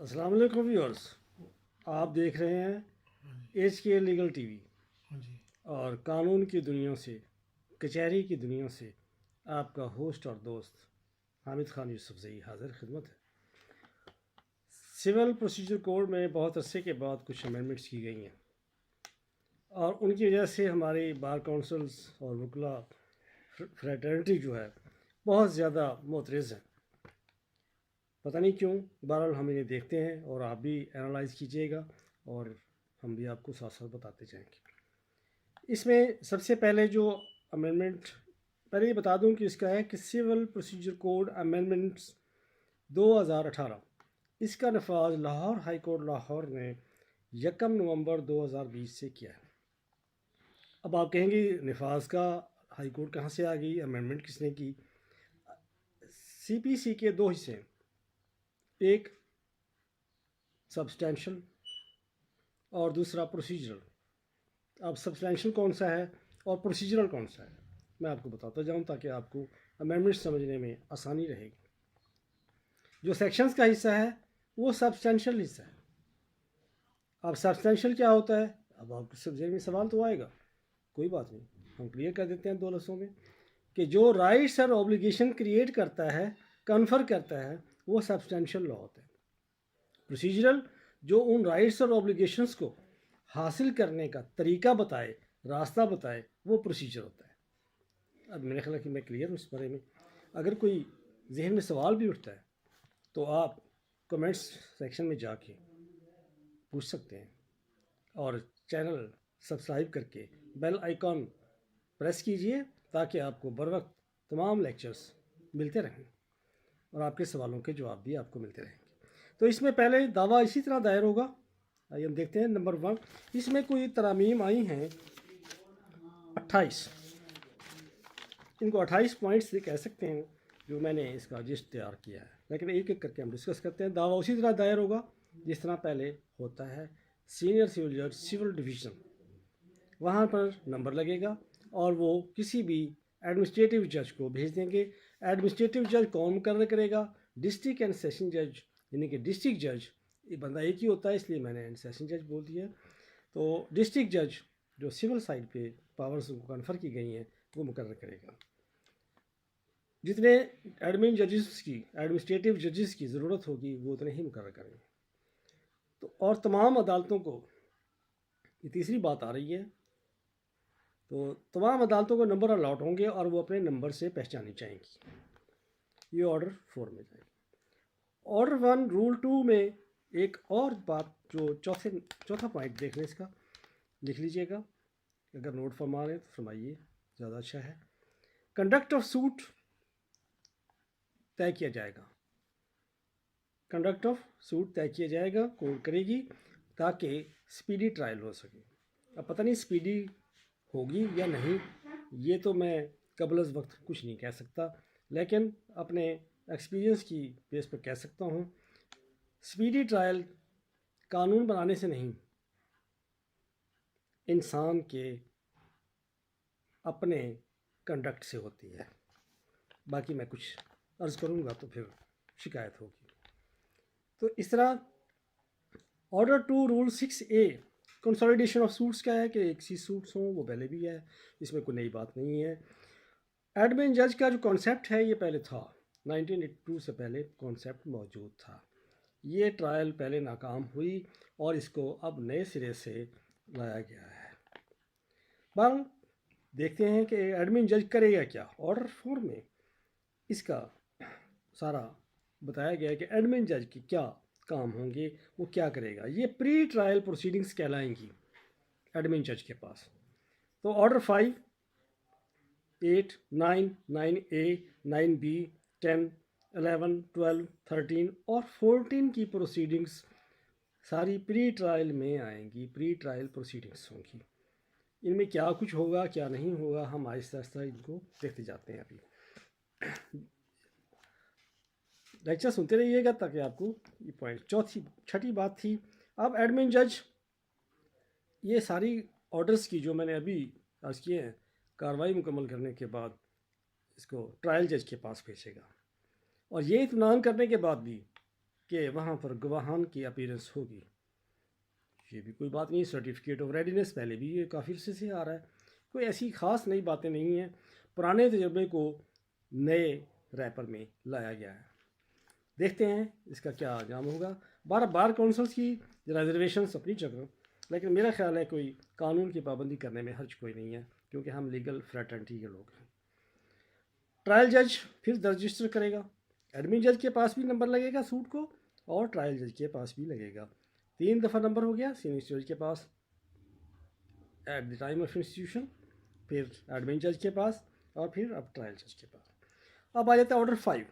السلام علیکم ویورس، آپ دیکھ رہے ہیں ایچ کے لیگل ٹی وی جی اور قانون کی دنیا سے، کچہری کی دنیا سے آپ کا ہوسٹ اور دوست حامد خان یوسف زئی حاضر خدمت ہے۔ سول پروسیجر کوڈ میں بہت عرصے کے بعد کچھ امینڈمنٹس کی گئی ہیں اور ان کی وجہ سے ہماری بار کونسلز اور وکلا فریٹرنٹی جو ہے بہت زیادہ معترض ہیں۔ پتہ نہیں کیوں، بہرحال ہم انہیں دیکھتے ہیں اور آپ بھی انالائز کیجیے گا اور ہم بھی آپ کو ساتھ ساتھ بتاتے جائیں گے۔ اس میں سب سے پہلے جو امینڈمنٹ، پہلے یہ بتا دوں کہ اس کا ہے کہ سول پروسیجر کوڈ امینڈمنٹس 2018، اس کا نفاذ لاہور ہائی کورٹ لاہور نے 1 نومبر 2020 سے کیا ہے۔ اب آپ کہیں گے نفاذ کا ہائی کورٹ کہاں سے آ گئی، امینڈمنٹ کس نے کی؟ سی پی سی کے دو حصے ہیں، ایک سبسٹینشل اور دوسرا پروسیجرل۔ اب سبسٹینشل کون سا ہے اور پروسیجرل کون سا ہے، میں آپ کو بتاتا جاؤں تاکہ آپ کو امینڈمنٹ سمجھنے میں آسانی رہے گی۔ جو سیکشنز کا حصہ ہے وہ سبسٹینشل حصہ ہے۔ اب سبسٹینشل کیا ہوتا ہے؟ اب آپ کے ذہن میں سوال تو آئے گا، کوئی بات نہیں، ہم کلیئر کر دیتے ہیں دو لفظوں میں کہ جو رائٹس اور اوبلیگیشن کریٹ کرتا ہے، کنفر کرتا ہے، وہ سبسٹینشل لا ہوتا ہے۔ پروسیجرل جو ان رائٹس اور اوبلیگیشنز کو حاصل کرنے کا طریقہ بتائے، راستہ بتائے، وہ پروسیجر ہوتا ہے۔ اب میرے خیال ہے کہ میں کلیئر ہوں اس بارے میں۔ اگر کوئی ذہن میں سوال بھی اٹھتا ہے تو آپ کمنٹس سیکشن میں جا کے پوچھ سکتے ہیں، اور چینل سبسکرائب کر کے بیل آئیکن پریس کیجئے تاکہ آپ کو بر وقت تمام لیکچرز ملتے رہیں اور آپ کے سوالوں کے جواب بھی آپ کو ملتے رہیں گے۔ تو اس میں پہلے دعویٰ اسی طرح دائر ہوگا۔ آئیے ہم دیکھتے ہیں نمبر 1، اس میں کوئی ترامیم آئی ہیں 28، ان کو 28 پوائنٹس کہہ سکتے ہیں جو میں نے اس کا جسٹ تیار کیا ہے، لیکن ایک ایک کر کے ہم ڈسکس کرتے ہیں۔ دعویٰ اسی طرح دائر ہوگا جس طرح پہلے ہوتا ہے۔ سینئر سول جج سول ڈویژن، وہاں پر نمبر لگے گا اور وہ کسی بھی ایڈمنسٹریٹو جج کو بھیج دیں گے۔ ایڈمنسٹریٹو جج کون مقرر کرے گا؟ ڈسٹرکٹ اینڈ سیشن جج، یعنی کہ ڈسٹرکٹ جج، یہ بندہ ایک ہی ہوتا ہے اس لیے میں نے سیشن جج بول دیا۔ تو ڈسٹرکٹ جج جو سول سائڈ پہ پاورز کو کنفر کی گئی ہیں وہ مقرر کرے گا۔ جتنے ایڈمن ججز کی، ایڈمنسٹریٹو ججز کی ضرورت ہوگی وہ اتنے ہی مقرر کریں گے۔ تو اور تمام عدالتوں کو، یہ تیسری بات آ رہی ہے، تو تمام عدالتوں کو نمبر الاٹ ہوں گے اور وہ اپنے نمبر سے پہچانی جائیں گی۔ یہ آرڈر 4 میں جائے گا۔ آرڈر 1 رول 2 میں ایک اور بات جو چوتھا پوائنٹ دیکھ لیں، اس کا لکھ لیجئے گا، اگر نوٹ فرما لیں تو فرمائیے، زیادہ اچھا ہے۔ کنڈکٹ آف سوٹ طے کیا جائے گا، کنڈکٹ آف سوٹ طے کیا جائے گا، کورٹ کرے گی تاکہ سپیڈی ٹرائل ہو سکے۔ اب پتہ نہیں سپیڈی ہوگی یا نہیں، یہ تو میں قبل از وقت کچھ نہیں کہہ سکتا، لیکن اپنے ایکسپیرینس کی بیس پر کہہ سکتا ہوں سپیڈی ٹرائل قانون بنانے سے نہیں، انسان کے اپنے کنڈکٹ سے ہوتی ہے۔ باقی میں کچھ عرض کروں گا تو پھر شکایت ہوگی۔ تو اس طرح order 2 rule 6A consolidation of suits کا ہے کہ ایک سی سوٹس ہوں، وہ پہلے بھی ہے، اس میں کوئی نئی بات نہیں ہے۔ ایڈمن جج کا جو کانسیپٹ ہے یہ پہلے تھا، 1982 سے پہلے کانسیپٹ موجود تھا۔ یہ ٹرائل پہلے ناکام ہوئی اور اس کو اب نئے سرے سے لایا گیا ہے۔ بہرحال دیکھتے ہیں کہ ایڈمن جج کرے گا کیا۔ آرڈر 4 میں اس کا سارا بتایا گیا ہے کہ ایڈمن جج کی کیا کام ہوں گے، وہ کیا کرے گا۔ یہ پری ٹرائل پروسیڈنگز کہلائیں گی ایڈمن جج کے پاس۔ تو آرڈر 5، 8، 9، 9A، 9B، 10، 11، 12، 13 اور 14 کی پروسیڈنگز ساری پری ٹرائل میں آئیں گی، پری ٹرائل پروسیڈنگز ہوں گی۔ ان میں کیا کچھ ہوگا کیا نہیں ہوگا ہم آہستہ آہستہ ان کو دیکھتے جاتے ہیں۔ ابھی لیکچر سنتے رہیے گا تاکہ آپ کو یہ پوائنٹ۔ چھٹی بات تھی، اب ایڈمن جج یہ ساری آرڈرز کی جو میں نے ابھی عرض کیے ہیں، کارروائی مکمل کرنے کے بعد اس کو ٹرائل جج کے پاس بھیجے گا، اور یہ اطمینان کرنے کے بعد بھی کہ وہاں پر گواہان کی اپیرنس ہوگی. یہ بھی کوئی بات نہیں. سرٹیفکیٹ آف ریڈینس پہلے بھی یہ کافی عرصے سے آ رہا ہے. کوئی ایسی خاص نئی باتیں نہیں ہیں. پرانے تجربے کو نئے ریپر میں لایا گیا ہے. دیکھتے ہیں اس کا کیا انجام ہوگا. بار کونسلس کی ریزرویشنس اپنی جگہ، لیکن میرا خیال ہے کوئی قانون کی پابندی کرنے میں حرج کوئی نہیں ہے، کیونکہ ہم لیگل فریٹرنٹی کے لوگ ہیں. ٹرائل جج پھر رجسٹر کرے گا. ایڈمن جج کے پاس بھی نمبر لگے گا سوٹ کو، اور ٹرائل جج کے پاس بھی لگے گا. 3 دفعہ نمبر ہو گیا سینئر جج کے پاس at the time of institution, پھر ایڈمن جج کے پاس، اور پھر اب ٹرائل جج کے پاس. اب آ جاتا ہے آرڈر 5.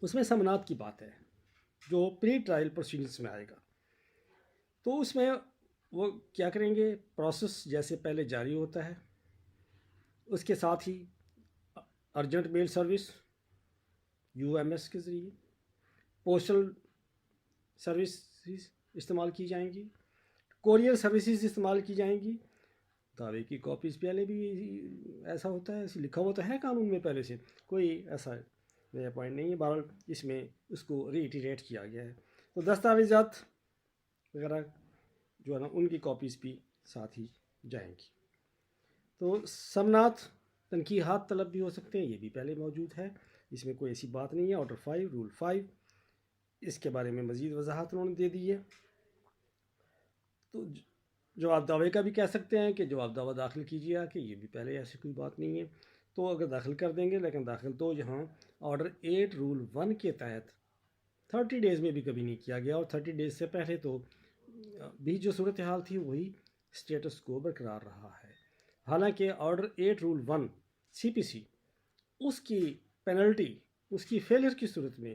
اس میں سمنات کی بات ہے جو پری ٹرائل پروسیڈنگس میں آئے گا. تو اس میں وہ کیا کریں گے، پروسیس جیسے پہلے جاری ہوتا ہے اس کے ساتھ ہی ارجنٹ میل سروس UMS کے ذریعے، پوسٹل سروسز استعمال کی جائیں گی، کوریئر سروسز استعمال کی جائیں گی. دعوے کی کاپیز پہلے بھی ایسا ہوتا ہے، لکھا ہوتا ہے قانون میں پہلے سے، کوئی ایسا نیا پوائنٹ نہیں ہے. بہرحال اس میں اس کو ریٹیریٹ کیا گیا ہے. تو دستاویزات وغیرہ جو ہے نا ان کی کاپیز بھی ساتھ ہی جائیں گی. تو سمنات تنقیحات طلب بھی ہو سکتے ہیں، یہ بھی پہلے موجود ہے، اس میں کوئی ایسی بات نہیں ہے. آرڈر 5 رول 5 اس کے بارے میں مزید وضاحت انہوں نے دے دی ہے. تو جواب دعوے کا بھی کہہ سکتے ہیں کہ جواب دعویٰ داخل کیجیے آ کے، یہ بھی پہلے ایسی کوئی بات نہیں ہے. تو اگر داخل کر دیں گے، لیکن داخل تو یہاں آرڈر 8 رول 1 کے تحت 30 ڈیز میں بھی کبھی نہیں کیا گیا، اور 30 ڈیز سے پہلے تو بھی جو صورتحال تھی وہی اسٹیٹس کو برقرار رہا ہے. حالانکہ آرڈر 8 رول 1 CPC اس کی پینلٹی، اس کی فیلئر کی صورت میں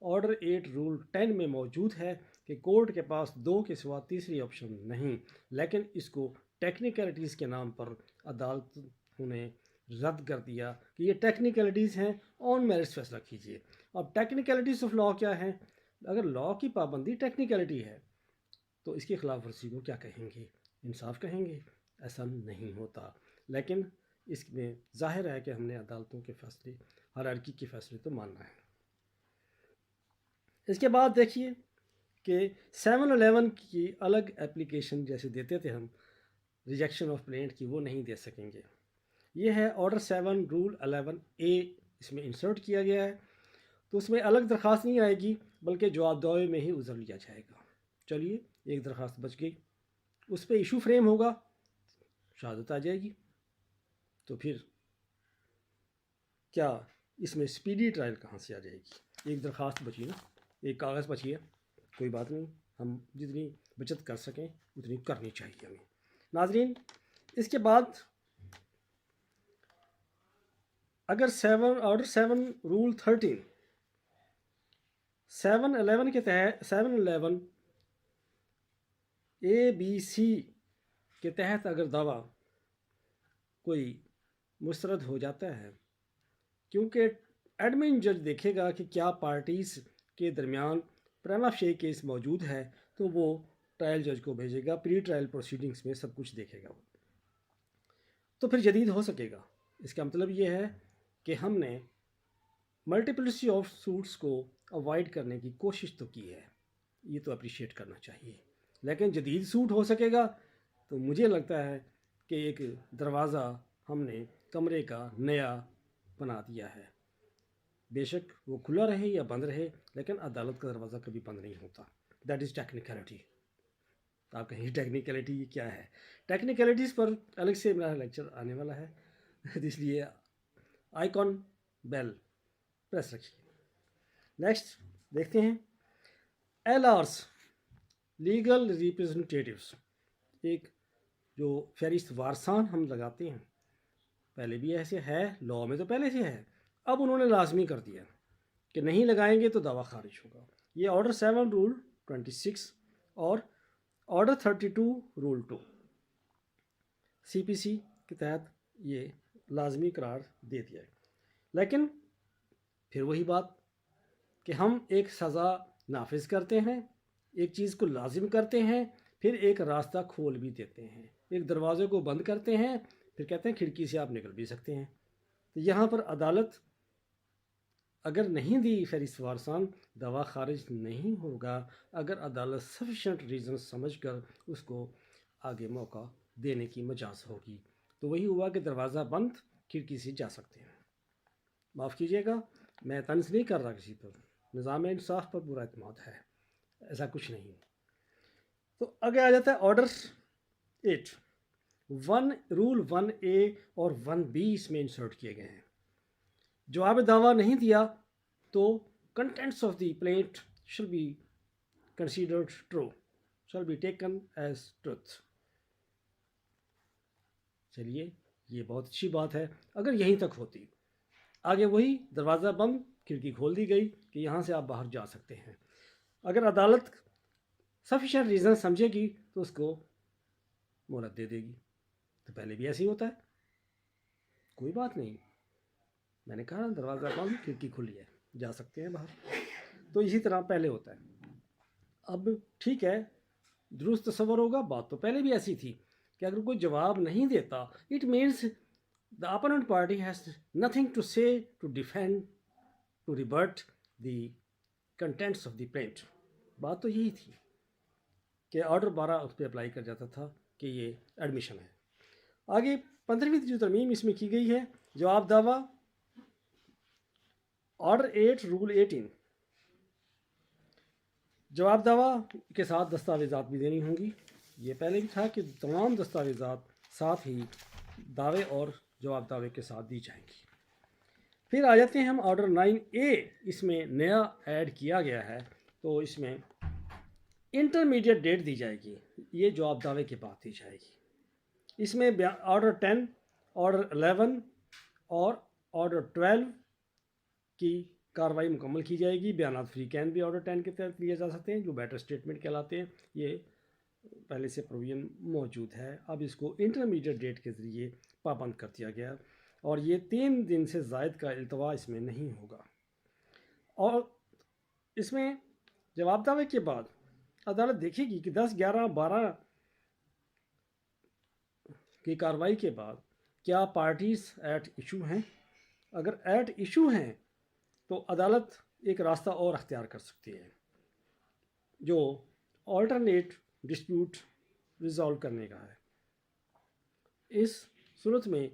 آرڈر 8 رول 10 میں موجود ہے کہ کورٹ کے پاس 2 کے سوا تیسری آپشن نہیں، لیکن اس کو ٹیکنیکلٹیز کے نام پر عدالتوں نے رد کر دیا کہ یہ ٹیکنیکلٹیز ہیں، آن میرٹس فیصلہ کیجیے. اب ٹیکنیکلٹیز آف لا کیا ہیں؟ اگر لا کی پابندی ٹیکنیکلٹی ہے تو اس کی خلاف ورزی کو کیا کہیں گے؟ انصاف کہیں گے؟ ایسا نہیں ہوتا. لیکن اس میں ظاہر ہے کہ ہم نے عدالتوں کے فیصلے، ہرارکی کے فیصلے تو ماننا ہے. اس کے بعد دیکھیے کہ 711 کی الگ اپلیکیشن جیسے دیتے تھے ہم ریجیکشن آف پلینٹ کی، وہ نہیں دے سکیں گے. یہ ہے آرڈر 7 رول 11A، اس میں انسرٹ کیا گیا ہے. تو اس میں الگ درخواست نہیں آئے گی، بلکہ جواب دعوے میں ہی عذر لیا جائے گا. چلیے ایک درخواست بچ گئی، اس پہ ایشو فریم ہوگا، شہادت آ جائے گی. تو پھر کیا اس میں سپیڈی ٹرائل کہاں سے آ جائے گی؟ ایک درخواست بچی نا، ایک کاغذ بچی ہے، کوئی بات نہیں، ہم جتنی بچت کر سکیں اتنی کرنی چاہیے ہمیں. ناظرین، اس کے بعد اگر آرڈر 7 رول 13 711 کے تحت 711 ABC کے تحت اگر دعویٰ کوئی مسترد ہو جاتا ہے، کیونکہ ایڈمن جج دیکھے گا کہ کیا پارٹیز کے درمیان پریما فیسی کیس موجود ہے، تو وہ ٹرائل جج کو بھیجے گا. پری ٹرائل پروسیڈنگس میں سب کچھ دیکھے گا، تو پھر جدید ہو سکے گا. اس کا مطلب یہ ہے کہ ہم نے ملٹیپلسٹی آف سوٹس کو اوائڈ کرنے کی کوشش تو کی ہے، یہ تو اپریشیٹ کرنا چاہیے. لیکن جدید سوٹ ہو سکے گا تو مجھے لگتا ہے کہ ایک دروازہ ہم نے کمرے کا نیا بنا دیا ہے. بے شک وہ کھلا رہے یا بند رہے، لیکن عدالت کا دروازہ کبھی بند نہیں ہوتا. That is technicality. آپ کہیں ٹیکنیکلٹی کیا ہے؟ ٹیکنیکلٹیز پر الگ سے میرا لیکچر آنے والا ہے، اس لیے آئیکن بیل پریس رکھیے. نیکسٹ دیکھتے ہیں LRs لیگل ریپرزنٹیٹیوز، ایک جو فہرست وارثان ہم لگاتے ہیں. پہلے بھی ایسے ہے، لاء میں تو پہلے سے ہے، اب انہوں نے لازمی کر دیا کہ نہیں لگائیں گے تو دعویٰ خارج ہوگا. یہ آرڈر 7 رول 26 اور آرڈر 32 رول 2 CPC کے تحت یہ لازمی قرار دے دیا ہے. لیکن پھر وہی بات کہ ہم ایک سزا نافذ کرتے ہیں، ایک چیز کو لازم کرتے ہیں، پھر ایک راستہ کھول بھی دیتے ہیں، ایک دروازے کو بند کرتے ہیں، پھر کہتے ہیں کھڑکی سے آپ نکل بھی سکتے ہیں. تو یہاں پر عدالت اگر نہیں دی فہرست وارثان دعویٰ خارج نہیں ہوگا اگر عدالت سفیشینٹ ریزن سمجھ کر اس کو آگے موقع دینے کی مجاز ہوگی. تو وہی ہوا کہ دروازہ بند کھڑکی سے جا سکتے ہیں. معاف کیجیے گا میں طنز نہیں کر رہا کسی پر, نظام انصاف پر پورا اعتماد ہے, ایسا کچھ نہیں. تو آگے آ جاتا ہے آرڈر 8. رول 1A اور 1B اس میں انسرٹ کیے گئے ہیں. جواب دعویٰ نہیں دیا تو کنٹینٹس آف دی پلینٹ شل بی کنسیڈرڈ ٹرو, شل بی ٹیکن ایز ٹروتھ. چلیے یہ بہت اچھی بات ہے اگر یہیں تک ہوتی. آگے وہی دروازہ بند کھڑکی کھول دی گئی کہ یہاں سے آپ باہر جا سکتے ہیں. اگر عدالت سفیشینٹ ریزن سمجھے گی تو اس کو مہلت دے دے گی. تو پہلے بھی ایسے ہی ہوتا ہے, کوئی بات نہیں, میں نے کہا دروازہ بند کھڑکی کھلی ہے جا سکتے ہیں باہر. تو اسی طرح پہلے ہوتا ہے. اب ٹھیک ہے درست تصور ہوگا, بات تو پہلے بھی ایسی تھی کہ اگر کوئی جواب نہیں دیتا it means the opponent party has nothing to say to defend, to rebut the contents of the plaint. بات تو یہی تھی کہ آرڈر 12 اس پہ اپلائی کر جاتا تھا کہ یہ ایڈمیشن ہے. آگے 15ویں جو ترمیم اس میں کی گئی ہے جواب دعویٰ آرڈر 8 رول 18. جواب دعویٰ کے ساتھ دستاویزات بھی دینی ہوں گی. یہ پہلے بھی تھا کہ تمام دستاویزات ساتھ ہی دعوے اور جواب دعوے کے ساتھ دی جائیں گی. پھر آ جاتے ہیں ہم آرڈر 9A, اس میں نیا ایڈ کیا گیا ہے. تو اس میں انٹرمیڈیٹ ڈیٹ دی جائے گی, یہ جواب دعوے کے بعد دی جائے گی. اس میں آرڈر 10, آرڈر 11 اور آرڈر 12 کی کارروائی مکمل کی جائے گی. بیانات فری کین بھی آرڈر 10 کے تحت لیے جا سکتے ہیں جو بیٹر اسٹیٹمنٹ کہلاتے ہیں. یہ پہلے سے پروویژن موجود ہے, اب اس کو انٹرمیڈیٹ ڈیٹ کے ذریعے پابند کر دیا گیا اور یہ 3 دن سے زائد کا التوا اس میں نہیں ہوگا. اور اس میں جواب دعوے کے بعد عدالت دیکھے گی کہ 10, 11, 12 کی کارروائی کے بعد کیا پارٹیز ایٹ ایشو ہیں. اگر ایٹ ایشو ہیں تو عدالت ایک راستہ اور اختیار کر سکتی ہے جو آلٹرنیٹ ڈسپیوٹ ریزالو کرنے کا ہے. اس صورت میں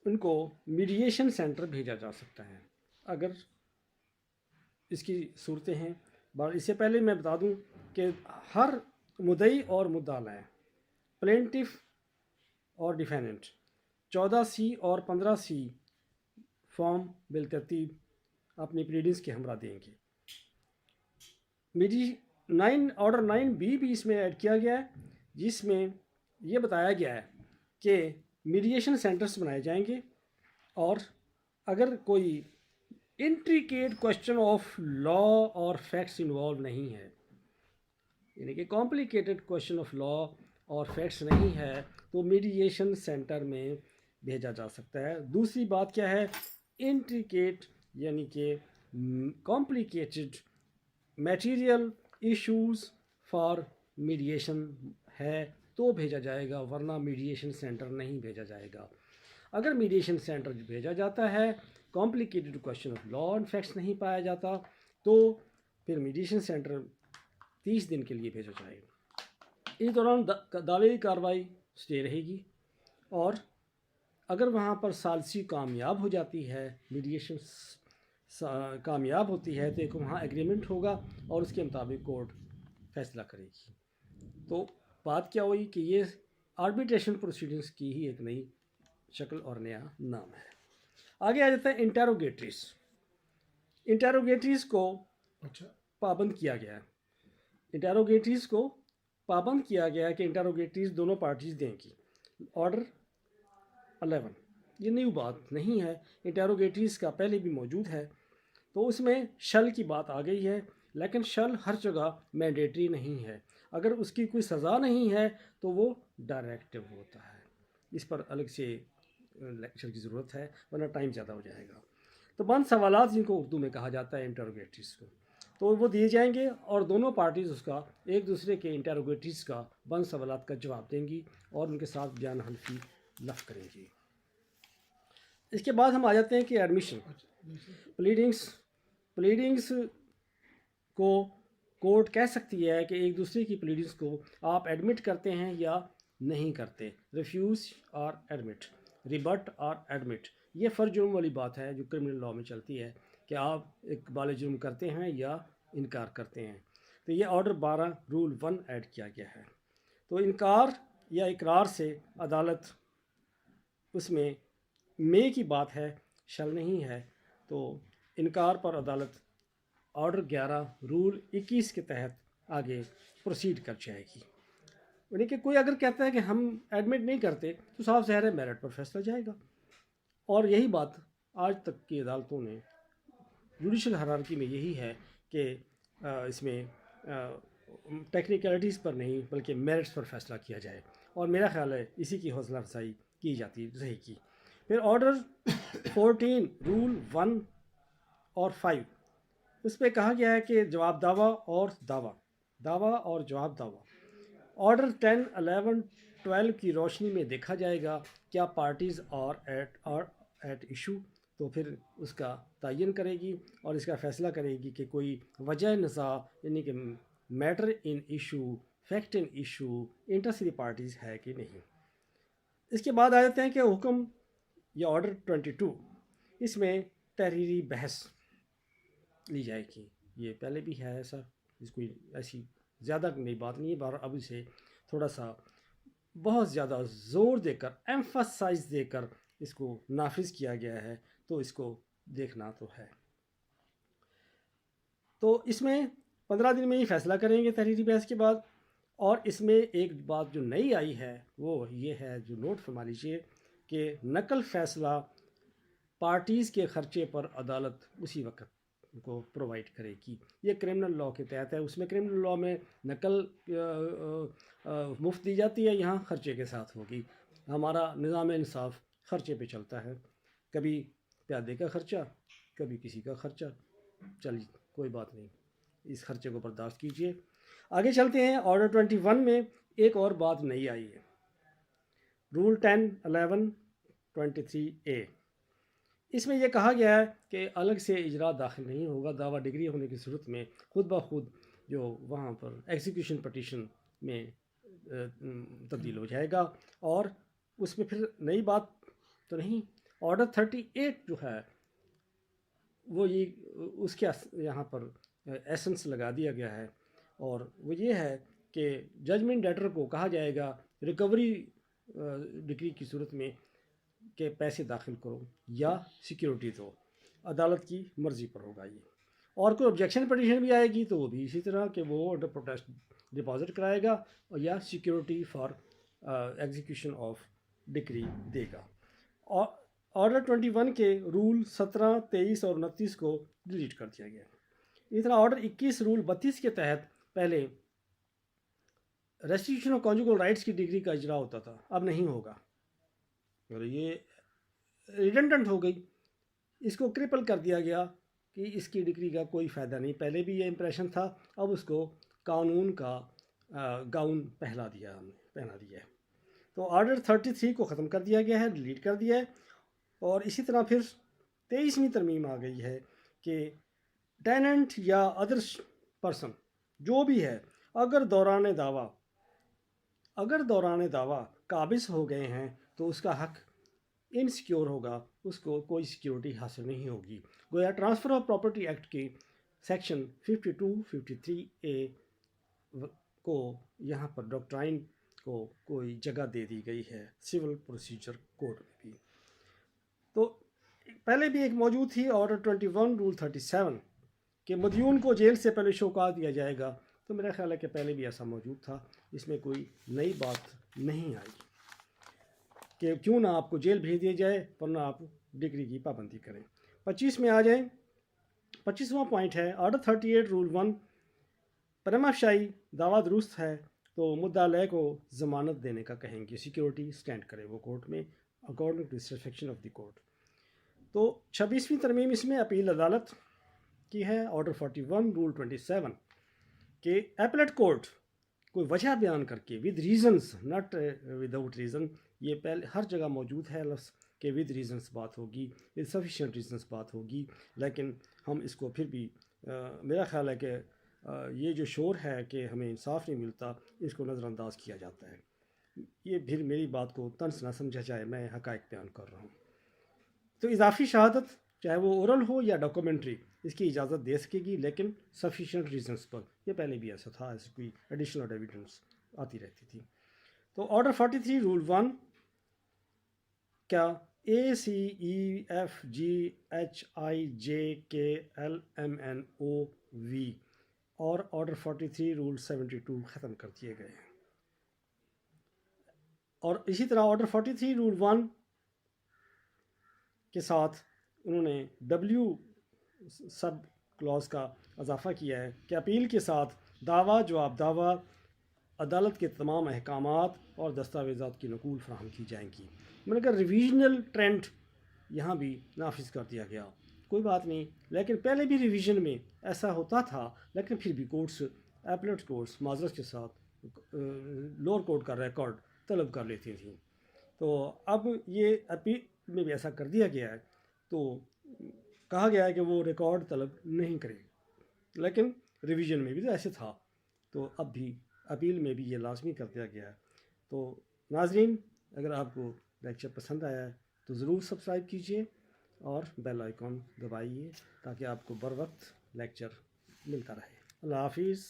ان کو میڈیشن سینٹر بھیجا جا سکتا ہے اگر اس کی صورتیں ہیں. اس سے پہلے میں بتا دوں کہ ہر مدعی اور مدعا علیہ, پلینٹف اور ڈیفینڈنٹ 14C اور 15C فارم بالترتیب اپنی پلیڈنگز کے ہمراہ دیں گے. آرڈر 9B بھی اس میں ایڈ کیا گیا ہے جس میں یہ بتایا گیا ہے کہ میڈیشن سینٹرز بنائے جائیں گے اور اگر کوئی انٹریکیٹ کوشچن آف لا اور فیکٹس انوالو نہیں ہے, یعنی کہ کمپلیکیٹڈ کوشچن آف لا اور فیکٹس نہیں ہے تو میڈیشن سینٹر میں بھیجا جا سکتا ہے. دوسری بات کیا ہے, انٹریکیٹ یعنی کہ complicated material issues for mediation ہے تو بھیجا جائے گا, ورنہ میڈیشن سینٹر نہیں بھیجا جائے گا. اگر میڈیشن سینٹر بھیجا جاتا ہے complicated question of law and facts نہیں پایا جاتا تو پھر میڈیشن سینٹر 30 دن کے لیے بھیجا جائے گا. اس دوران دعوے کی کارروائی اسٹے رہے گی اور اگر وہاں پر ثالثی کامیاب ہو جاتی ہے, میڈیشن کامیاب ہوتی ہے تو ایک وہاں ایگریمنٹ ہوگا اور اس کے مطابق کورٹ فیصلہ کرے گی. تو بات کیا ہوئی کہ یہ آربیٹریشن پروسیڈنگز کی ہی ایک نئی شکل اور نیا نام ہے. آگے آ جاتا ہے انٹیروگیٹریز. انٹیروگیٹریز کو پابند کیا گیا ہے. انٹیروگیٹریز کو پابند کیا گیا ہے کہ انٹیروگیٹریز دونوں پارٹیز دیں گی. آرڈر 11 یہ نیو بات نہیں ہے, انٹیروگیٹریز کا پہلے بھی موجود ہے. تو اس میں شل کی بات آ گئی ہے, لیکن شل ہر جگہ مینڈیٹری نہیں ہے. اگر اس کی کوئی سزا نہیں ہے تو وہ ڈائریکٹو ہوتا ہے. اس پر الگ سے لیکچر کی ضرورت ہے ورنہ ٹائم زیادہ ہو جائے گا. تو بند سوالات جن کو اردو میں کہا جاتا ہے انٹیروگیٹریز کو, تو وہ دیے جائیں گے اور دونوں پارٹیز اس کا ایک دوسرے کے انٹیروگیٹریز کا بند سوالات کا جواب دیں گی اور ان کے ساتھ بیان حلفی لفظ کریں گی. اس کے بعد ہم آ جاتے ہیں کہ ایڈمیشن پلیڈنگس کو کورٹ کہہ سکتی ہے کہ ایک دوسرے کی پلیڈنگس کو آپ ایڈمٹ کرتے ہیں یا نہیں کرتے. ریفیوز اور ایڈمٹ، ریبٹ اور ایڈمٹ، یہ فرض جرم والی بات ہے جو کرمنل لاء میں چلتی ہے کہ آپ اقبال جرم کرتے ہیں یا انکار کرتے ہیں. تو یہ آرڈر 12 رول 1 ایڈ کیا گیا ہے. تو انکار یا اقرار سے عدالت، اس میں کی بات ہے، شل نہیں ہے، تو انکار پر عدالت آرڈر 11 رول 21 کے تحت آگے پروسیڈ کر جائے گی. یعنی کہ کوئی اگر کہتا ہے کہ ہم ایڈمٹ نہیں کرتے تو صاف ظاہر ہے میرٹ پر فیصلہ جائے گا. اور یہی بات آج تک کی عدالتوں نے جوڈیشل ہرارکی میں یہی ہے کہ اس میں ٹیکنیکلٹیز پر نہیں بلکہ میرٹس پر فیصلہ کیا جائے، اور میرا خیال ہے اسی کی حوصلہ افزائی کی جاتی رہے گی. پھر آرڈر 14 رول 1 اور 5، اس پہ کہا گیا ہے کہ جواب دعویٰ اور جواب دعویٰ آرڈر 10 11 12 کی روشنی میں دیکھا جائے گا کیا پارٹیز اور ایٹ ایشو، تو پھر اس کا تعین کرے گی اور اس کا فیصلہ کرے گی کہ کوئی وجہ نزاع یعنی کہ matter in issue, fact in issue interest the parties ہے کہ نہیں. اس کے بعد آ جاتے ہیں کہ حکم یا آرڈر 22، اس میں تحریری بحث لی جائے گی. یہ پہلے بھی ہے ایسا، اس کوئی ایسی زیادہ نئی بات نہیں ہے، اب اسے تھوڑا سا بہت زیادہ زور دے کر ایمفسائز دے کر اس کو نافذ کیا گیا ہے، تو اس کو دیکھنا تو ہے. تو اس میں 15 دن میں ہی فیصلہ کریں گے تحریری بحث کے بعد. اور اس میں ایک بات جو نئی آئی ہے وہ یہ ہے، جو نوٹ فرما لیجیے، کہ نقل فیصلہ پارٹیز کے خرچے پر عدالت اسی وقت کو پرووائڈ کرے گی. یہ کرمنل لاء کے تحت ہے. اس میں کرمنل لاء میں نقل مفت دی جاتی ہے، یہاں خرچے کے ساتھ ہوگی. ہمارا نظام انصاف خرچے پہ چلتا ہے، کبھی پیادے کا خرچہ، کبھی کسی کا خرچہ. چلیے کوئی بات نہیں، اس خرچے کو برداشت کیجیے. آگے چلتے ہیں. آرڈر 21 میں ایک اور بات نئی آئی ہے، رول 10 11 23A. اس میں یہ کہا گیا ہے کہ الگ سے اجرا داخل نہیں ہوگا. دعویٰ ڈگری ہونے کی صورت میں خود بخود جو وہاں پر ایگزیکیوشن پٹیشن میں تبدیل ہو جائے گا. اور اس میں پھر نئی بات تو نہیں. آرڈر 38 جو ہے وہ اس کے یہاں پر ایسنس لگا دیا گیا ہے، اور وہ یہ ہے کہ ججمنٹ ڈیٹر کو کہا جائے گا ریکوری ڈگری کی صورت میں کہ پیسے داخل کرو یا سیکیورٹی دو، عدالت کی مرضی پر ہوگا یہ. اور کوئی آبجیکشن پٹیشن بھی آئے گی تو وہ بھی اسی طرح کہ وہ انڈر پروٹیسٹ ڈپازٹ کرائے گا یا security for execution of decree دے گا. اور آرڈر 21 کے رول 17 23 اور 29 کو ڈیلیٹ کر دیا گیا. اس طرح آرڈر 21 رول 32 کے تحت پہلے ریسٹیٹیوشن آف کانجوگل رائٹس کی ڈگری کا اجرا ہوتا تھا، اب نہیں ہوگا. اور یہ ریڈنڈنٹ ہو گئی، اس کو کرپل کر دیا گیا کہ اس کی ڈگری کا کوئی فائدہ نہیں. پہلے بھی یہ امپریشن تھا، اب اس کو قانون کا گاؤن پہنا دیا ہے. تو آرڈر 33 کو ختم کر دیا گیا ہے، ڈیلیٹ کر دیا ہے. اور اسی طرح پھر 23ویں ترمیم آ گئی ہے کہ ٹیننٹ یا ادر پرسن جو بھی ہے، اگر دوران دعویٰ قابض ہو گئے ہیں تو اس کا حق انسیکیور ہوگا، اس کو کوئی سیکیورٹی حاصل نہیں ہوگی. گویا ٹرانسفر آف پراپرٹی ایکٹ کے سیکشن 52 53A کو یہاں پر ڈاکٹرائن کو کوئی جگہ دے دی گئی ہے سول پروسیجر کوڈ میں بھی. تو پہلے بھی ایک موجود تھی آرڈر 21 رول 37 کہ مدیون کو جیل سے پہلے شوکا دیا جائے گا. تو میرا خیال ہے کہ پہلے بھی ایسا موجود تھا، اس میں کوئی نئی بات نہیں آئی کہ کیوں نہ آپ کو جیل بھیج دیا جائے ورنہ آپ ڈگری کی پابندی کریں. 25 میں آ جائیں. 25واں پوائنٹ ہے آرڈر 38 رول 1، پرما فشائی دعویٰ درست ہے تو مدعا علیہ کو ضمانت دینے کا کہیں گے، سیکیورٹی اسٹینڈ کرے وہ کورٹ میں according to satisfaction of the court. تو 26ویں ترمیم اس میں اپیل عدالت کی ہے. آرڈر 41 رول 27 کہ ایپلیٹ کورٹ کوئی وجہ بیان کر کے with reasons not without reason, یہ پہلے ہر جگہ موجود ہے لفظ، کہ ود ریزنس بات ہوگی، ود سفیشینٹ ریزنس بات ہوگی، لیکن ہم اس کو پھر بھی میرا خیال ہے کہ یہ جو شور ہے کہ ہمیں انصاف نہیں ملتا، اس کو نظر انداز کیا جاتا ہے. یہ پھر میری بات کو طنز نہ سمجھا جائے، میں حقائق بیان کر رہا ہوں. تو اضافی شہادت چاہے وہ اورل ہو یا ڈاکومنٹری اس کی اجازت دے سکے گی، لیکن سفیشینٹ ریزنس پر. یہ پہلے بھی ایسا تھا، ایسی کوئی ایڈیشنل ایویڈنس آتی رہتی تھی. تو آرڈر 43 رول 1 کیا اے سی E F G H I جے کے ایل ایم این او وی اور آرڈر 43 رول 72 ختم کر دیے گئے ہیں. اور اسی طرح آرڈر 43 رول 1 کے ساتھ انہوں نے ڈبلیو سب کلاز کا اضافہ کیا ہے کہ اپیل کے ساتھ دعویٰ جواب دعویٰ عدالت کے تمام احکامات اور دستاویزات کی نقول فراہم کی جائیں گی. مگر ریویژنل ٹرینڈ یہاں بھی نافذ کر دیا گیا. کوئی بات نہیں، لیکن پہلے بھی ریویژن میں ایسا ہوتا تھا، لیکن پھر بھی کورٹس ایپلیٹ کورٹس معذرت کے ساتھ لوور کورٹ کا ریکارڈ طلب کر لیتی تھیں. تو اب یہ اپیل میں بھی ایسا کر دیا گیا ہے، تو کہا گیا ہے کہ وہ ریکارڈ طلب نہیں کرے گا، لیکن ریویژن میں بھی تو ایسے تھا، تو اب بھی اپیل میں بھی یہ لازمی کر دیا گیا ہے. تو ناظرین، اگر آپ کو لیکچر پسند آیا ہے تو ضرور سبسکرائب کیجیے اور بیل آئیکن دبائیے تاکہ آپ کو بر وقت لیکچر ملتا رہے. اللہ حافظ.